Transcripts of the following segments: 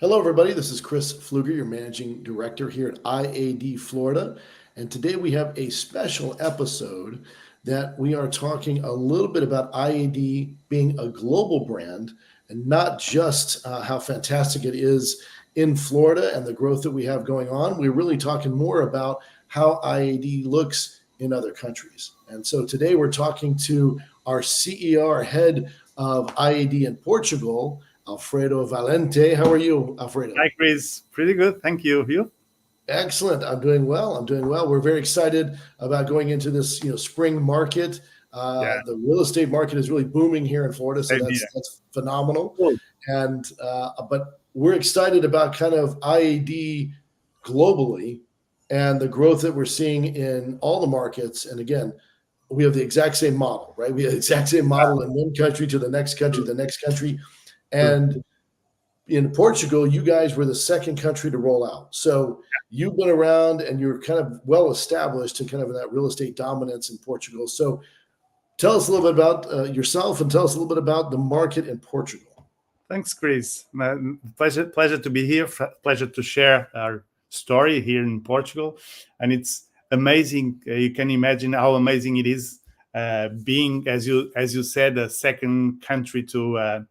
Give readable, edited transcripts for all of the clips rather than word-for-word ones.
Hello, everybody. This is Chris Pfluger, your managing director here at iad Florida. And today we have a special episode that we are talking a little bit about IAD being a global brand and not just how fantastic it is in Florida and the growth that we have going on. We're really talking more about how IAD looks in other countries. And so today we're talking to our CEO, our head of IAD in Portugal, Alfredo Valente. How are you, Alfredo? Hi, Chris. Pretty good. Thank you. You? Excellent. I'm doing well. I'm doing well. We're very excited about going into this, spring market. Yeah, The real estate market is really booming here in Florida, so same that's phenomenal. here. And but we're excited about kind of IAD globally and the growth that we're seeing in all the markets. And again, we have the exact same model, right? We have the exact same model in one country to the next country, True, the next country, true. and in Portugal, you guys were the second country to roll out. So you've been around and you're kind of well established and kind of in that real estate dominance in Portugal. So tell us a little bit about yourself and tell us a little bit about the market in Portugal. Thanks, Chris. Pleasure to be here. Pleasure to share our story here in Portugal, and it's amazing. You can imagine how amazing it is being, as you said, a second country to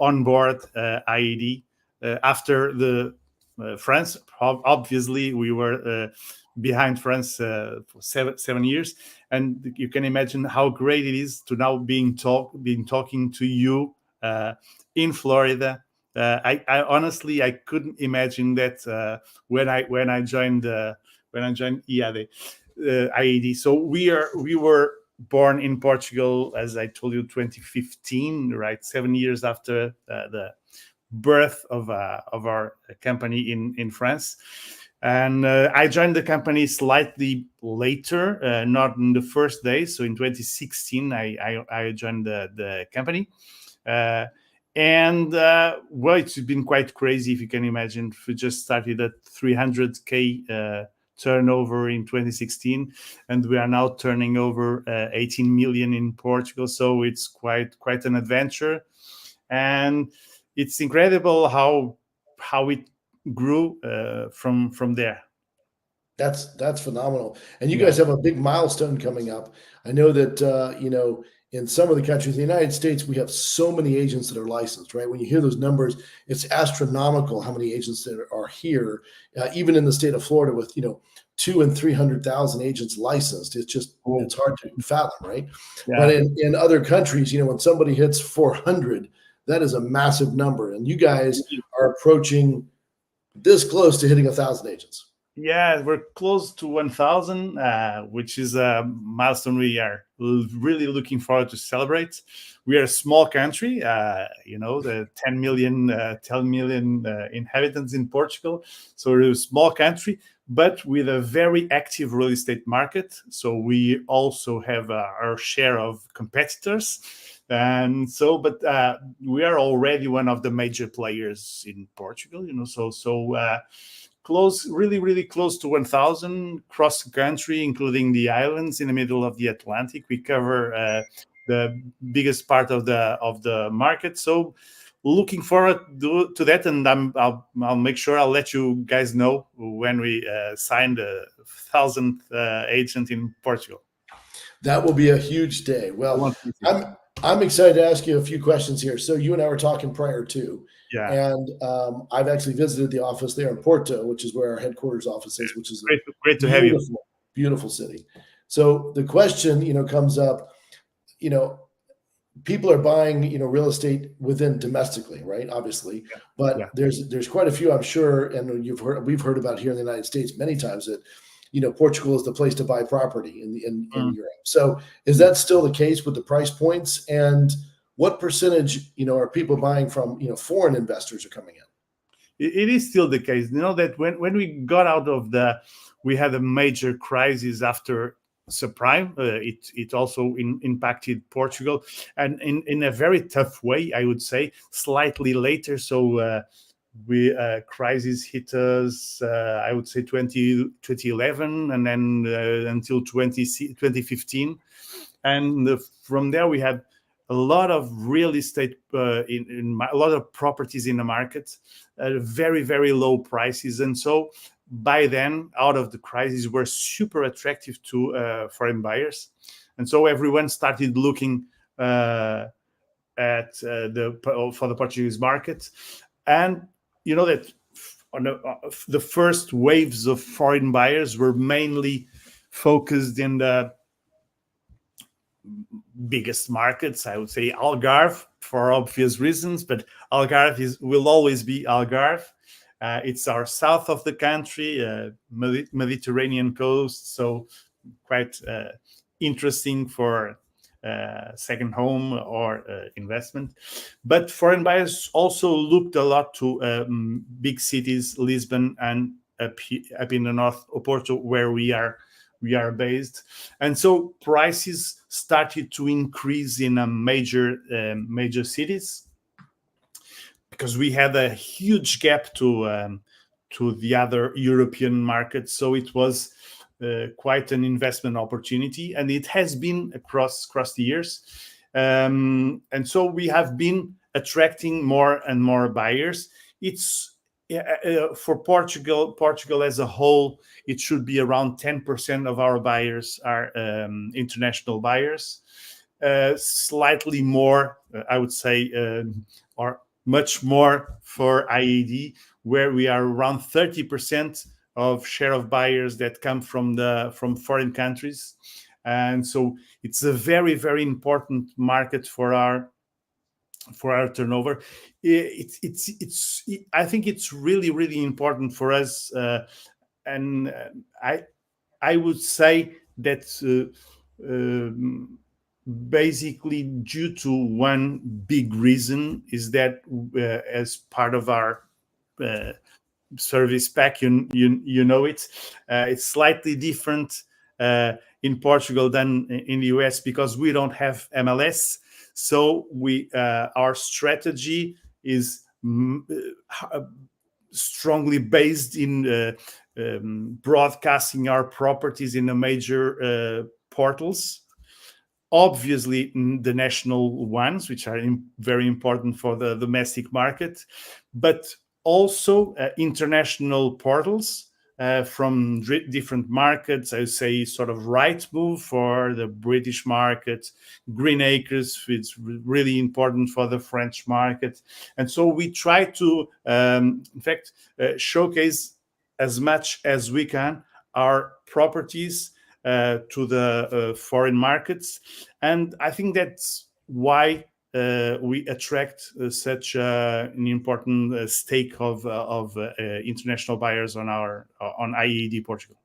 onboard IED after the France. Obviously, we were behind France for seven years, and you can imagine how great it is to now being talking to you in Florida. I honestly I couldn't imagine that when I joined iad IED. So we were born in Portugal, as I told you, 2015, right? 7 years after the birth of our company in France. And I joined the company slightly later, not in the first day. So in 2016, I joined the company. Well, it's been quite crazy, if you can imagine. We just started at 300K turnover in 2016, and we are now turning over 18 million in Portugal. So it's quite an adventure, and it's incredible how it grew from there. That's phenomenal. And you Yeah, guys have a big milestone coming up. I know that in some of the countries, in the United States, we have so many agents that are licensed, right? When you hear those numbers, it's astronomical how many agents that are here, even in the state of Florida, with 200,000 and 300,000 agents licensed. cool. It's hard to fathom, right? But Yeah. in other countries, when somebody hits 400, that is a massive number, and you guys are approaching this close to hitting 1,000 agents. Yeah, we're close to 1,000, which is a milestone we are really looking forward to celebrate. We are a small country, the 10 million inhabitants in Portugal. So we're a small country, but with a very active real estate market. So we also have our share of competitors. And so, but we are already one of the major players in Portugal, close, really, really close to 1,000 across the country, including the islands in the middle of the Atlantic. We cover the biggest part of the market. So, looking forward to that, and I'll make sure I'll let you guys know when we sign the 1,000th agent in Portugal. That will be a huge day. I Well, want to see. I'm excited to ask you a few questions here. So you and I were talking prior to, Yeah, and I've actually visited the office there in Porto, which is where our headquarters office is, which is a great to have you. beautiful, beautiful city. So the question, comes up, you know, people are buying, real estate within domestically, right? Obviously, Yeah, but yeah. there's quite a few, I'm sure, and we've heard about here in the United States many times that Portugal is the place to buy property in Mm. Europe. So is that still the case with the price points? And what percentage, are people buying from, foreign investors are coming in? It is still the case. You know that when we got out of we had a major crisis after subprime. It also impacted Portugal, and in a very tough way, I would say. Slightly later, so we crisis hit us. I would say 2011, and then until 2015, and from there we had a lot of real estate a lot of properties in the market at very, very low prices. And so by then, out of the crisis, were super attractive to foreign buyers. And so everyone started looking at for the Portuguese market. And you know that the first waves of foreign buyers were mainly focused in the biggest markets. I would say Algarve for obvious reasons, but Algarve will always be Algarve. It's our south of the country, Mediterranean coast, so quite interesting for second home or investment. But foreign buyers also looked a lot to big cities, Lisbon and up in the north, Oporto, where we are based. And so prices started to increase in a major cities, because we had a huge gap to the other European markets. So it was quite an investment opportunity, and it has been across the years. And so we have been attracting more and more buyers. It's for Portugal as a whole, it should be around 10% of our buyers are international buyers. Slightly more, I would say, or much more for iad, where we are around 30% of share of buyers that come from foreign countries. And so it's a very, very important market for our turnover. I think it's really, really important for us. And I would say that basically due to one big reason is that as part of our service pack, you know it's slightly different in Portugal than in the US, because we don't have MLS. So our strategy is strongly based in broadcasting our properties in the major portals. Obviously, the national ones, which are very important for the domestic market, but also international portals from different markets. I would say sort of Rightmove for the British market, Green Acres, it's really important for the French market. And so we try to, in fact, showcase as much as we can our properties to the foreign markets. And I think that's why we attract such an important stake of international buyers on iad Portugal.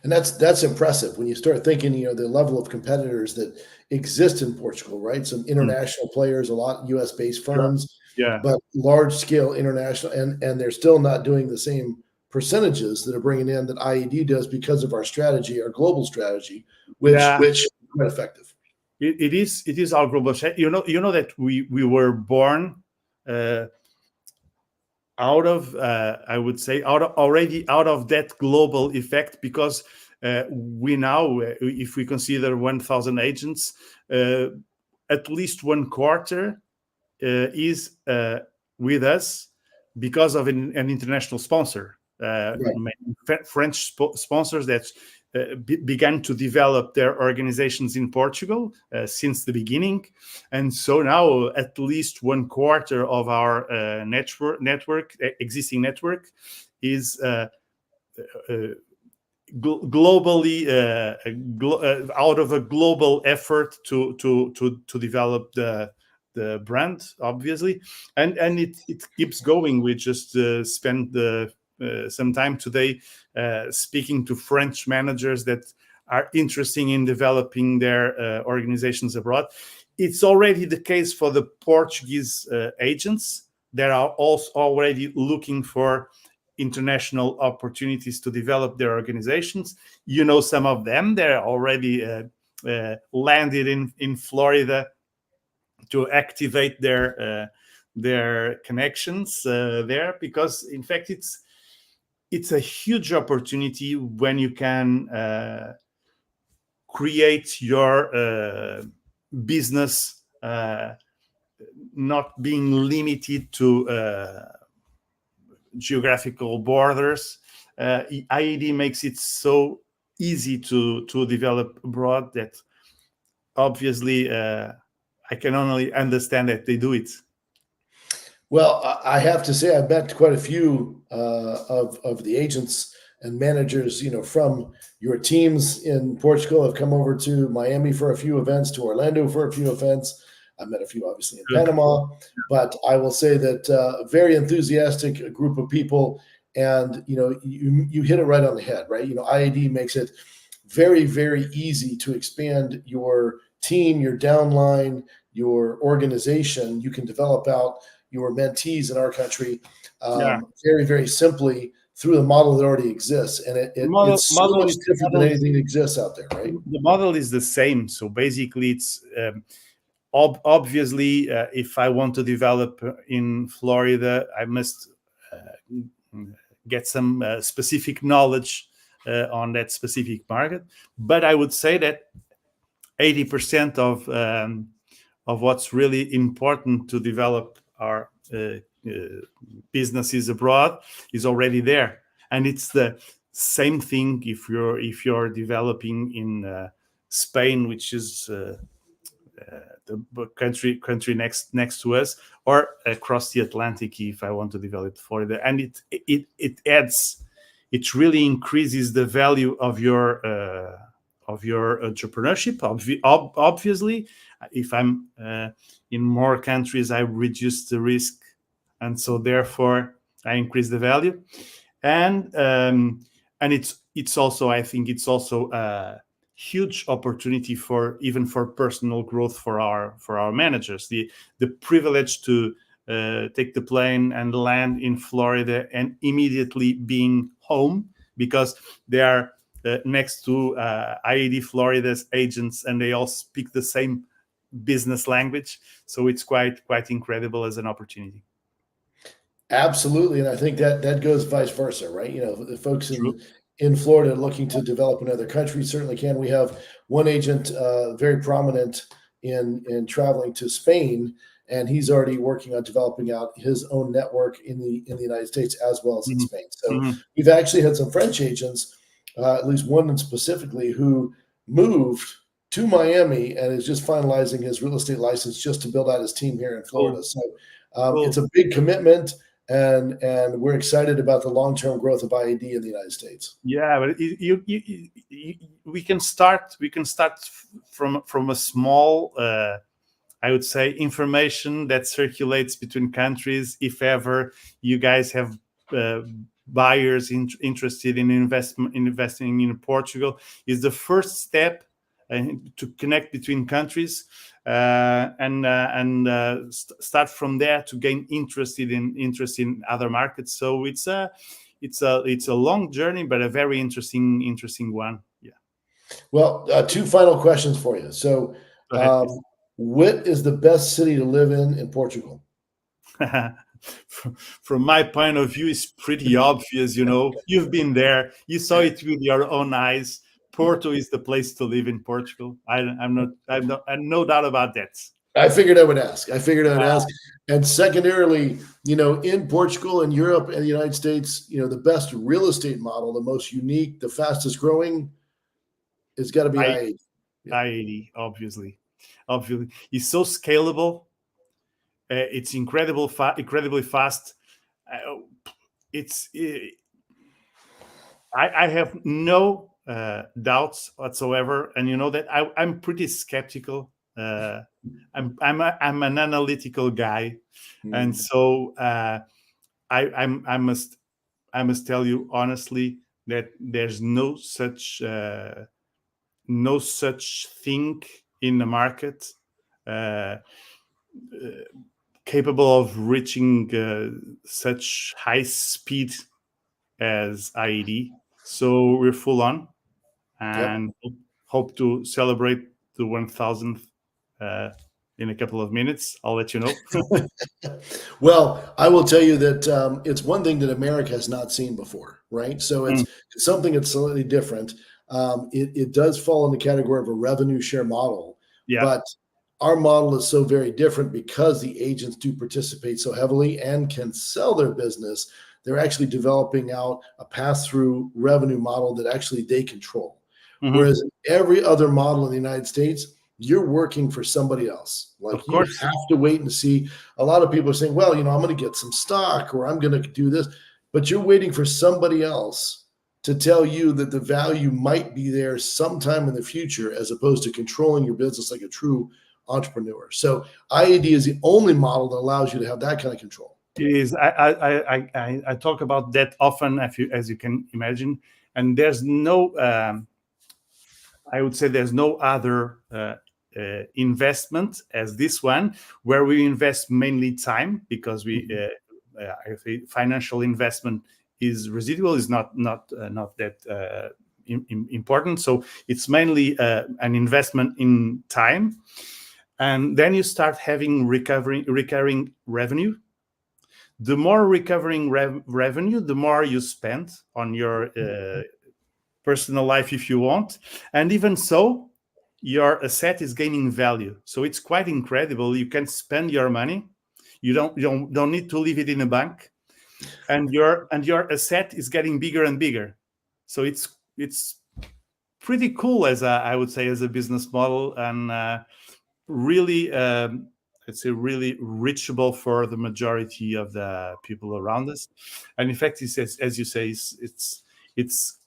And that's impressive when you start thinking, the level of competitors that exist in Portugal, right? Some international players, a lot US based firms, Yeah. but large scale international, and they're still not doing the same percentages that are bringing in that iad does, because of our strategy, our global strategy, which is quite effective. It is our global strategy. You know that we were born out of I would say out of that global effect, because we now, if we consider 1,000 agents, at least one quarter is with us because of an international sponsor. French sponsors that began to develop their organizations in Portugal since the beginning. And so now at least one quarter of our existing network is globally out of a global effort to develop the brand, obviously. And it keeps going. We just spent some time today speaking to French managers that are interested in developing their organizations abroad. It's already the case for the Portuguese agents that are also already looking for international opportunities to develop their organizations. Some of them, they're already landed in Florida to activate their connections there, because in fact it's a huge opportunity when you can create your business not being limited to geographical borders. iad makes it so easy to develop abroad that obviously I can only understand that they do it. Well, I have to say, I've met quite a few of the agents and managers, from your teams in Portugal have come over to Miami for a few events, to Orlando for a few events. I've met a few, obviously, in Good. Panama, but I will say that a very enthusiastic group of people, and you hit it right on the head, right? IAD makes it very, very easy to expand your team, your downline, your organization. You can develop out your mentees in our country Yeah, very, very simply through the model that already exists. And model it's so model much is different than model is anything that exists out there, right? the model is the same. So basically, it's obviously if I want to develop in Florida, I must get some specific knowledge on that specific market. But I would say that 80% of what's really important to develop our businesses abroad is already there, and it's the same thing if you're developing in Spain, which is the country next to us, or across the Atlantic if I want to develop Florida. And it really increases the value of your entrepreneurship. Obviously, if I'm in more countries, I reduce the risk, and so therefore I increase the value. And it's also, I think it's also huge opportunity for even for personal growth for our managers. The privilege to take the plane and land in Florida and immediately being home, because they are next to iad Florida's agents, and they all speak the same business language. So it's quite incredible as an opportunity. Absolutely, and I think that goes vice versa, right? The folks True. in Florida looking to develop in other countries certainly can. We have one agent very prominent in traveling to Spain, and he's already working on developing out his own network in the United States as well as in Mhm. Spain. So Mhm. we've actually had some French agents, at least one specifically, who moved to Miami and is just finalizing his real estate license just to build out his team here in Florida. Cool. So it's Cool. a big commitment, and we're excited about the long-term growth of IAD in the United States. Yeah, but we can start. We can start from a small, I would say, information that circulates between countries. If ever you guys have buyers interested in investing in Portugal, is the first step to connect between countries, and start from there to gain interest in other markets. So it's a long journey, but a very interesting one. Yeah. Well, two final questions for you. So, Go ahead, please. what is the best city to live in Portugal? From my point of view, it's pretty obvious. You've been there, you saw it with your own eyes. Porto is the place to live in Portugal. I'm no doubt about that. I figured I would ask. And secondarily, in Portugal and Europe and the United States, the best real estate model, the most unique, the fastest growing, it's got to be I IAD. Yeah. I obviously it's so scalable. It's incredibly fast. Uh, it's I have no doubts whatsoever, and you know that I'm pretty skeptical. I'm an analytical guy, and Hmm. so I must tell you honestly that there's no such thing in the market uh, capable of reaching such high speed as IED. So we're full on, Yep. and hope to celebrate the 1000th in a couple of minutes. I'll let you know. Well, I will tell you that it's one thing that America has not seen before, right? So it's Mm, something that's slightly different. It does fall in the category of a revenue share model, yeah. but our model is so very different because the agents do participate so heavily and can sell their business. They're actually developing out a pass-through revenue model that actually they control. Mhm. Whereas in every other model in the United States, you're working for somebody else. Like Of you course. have to wait and see. A lot of people are saying, well, I'm going to get some stock or I'm going to do this, but you're waiting for somebody else to tell you that the value might be there sometime in the future, as opposed to controlling your business like a true entrepreneur. So IAD is the only model that allows you to have that kind of control. It is. I talk about that often, as you can imagine, and there's no. I would say there's no other investment as this one, where we invest mainly time, because I think financial investment is residual, is not that important. So it's mainly an investment in time, and then you start having recurring revenue. The more recurring revenue, the more you spend on your personal life, if you want, and even so, your asset is gaining value. So it's quite incredible. You can spend your money. You don't need to leave it in a bank, and your asset is getting bigger and bigger. So it's pretty cool, I would say, as a business model, and really, it's a really reachable for the majority of the people around us. And in fact, as you say, it's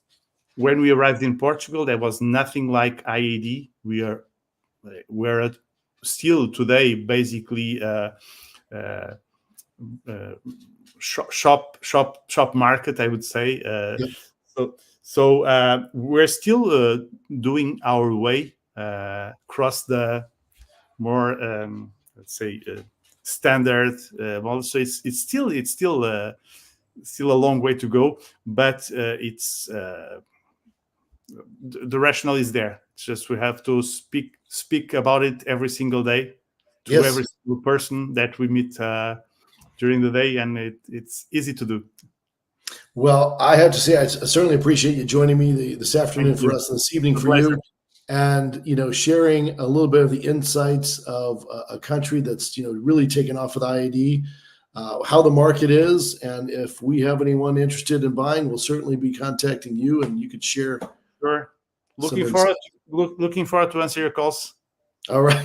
when we arrived in Portugal, there was nothing like IAD. We're still today basically shop market, I would say. Yep. So we're still doing our way across the more let's say standard model. So it's still a long way to go, but it's the rationale is there. It's just we have to speak about it every single day to Yes. every single person that we meet during the day, and it's easy to do. Well, I have to say, I certainly appreciate you joining me this afternoon Thank for you. us, this evening It's a for you, pleasure. and sharing a little bit of the insights of a country that's really taken off with IAD, how the market is, and if we have anyone interested in buying, we'll certainly be contacting you, and you could share Sure. some Looking insight. forward to answer your calls. All right.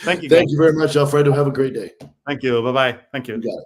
Thank you, Thank guys. you very much, Alfredo. Have a great day. Thank you. Bye-bye. Thank You you. got it.